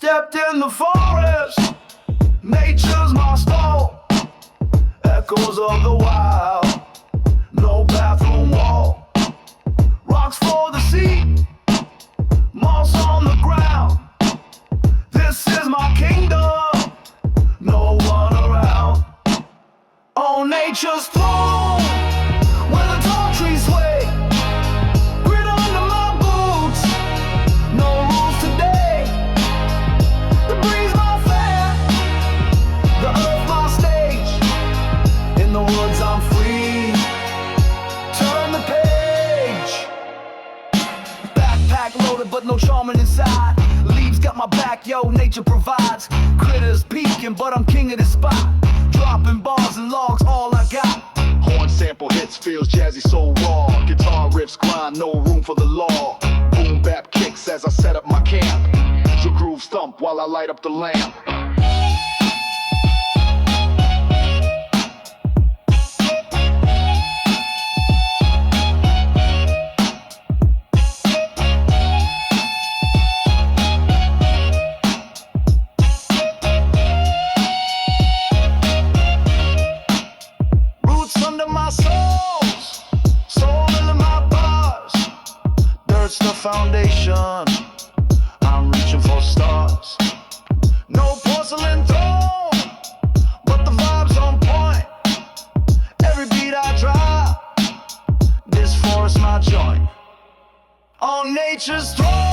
stepped in the forest. Nature's my stall. Echoes of the wild. No bathroom wall. Rocks for the sea. Moss on the ground. This is my kingdom. No one around. On nature's throne, where the tall trees sway. Grit under my boots. No rules today. The breeze my fare. The earth my stage. In the woods I'm free. Turn the page. Backpack loaded but no charming inside. Leaves got my back, yo, nature provides. Critters peeking but I'm king of this spot. Dropping bars and logs, all I got. Horn sample hits, feels jazzy, so raw. Guitar riffs grind, no room for the law. Boom bap kicks as I set up my camp. The grooves thump while I light up the lamp. Under my soles, soul into my bars. Dirt's the foundation. I'm reaching for stars. No porcelain throne, but the vibe's on point. Every beat I drop, this forest my joint. On nature's throne.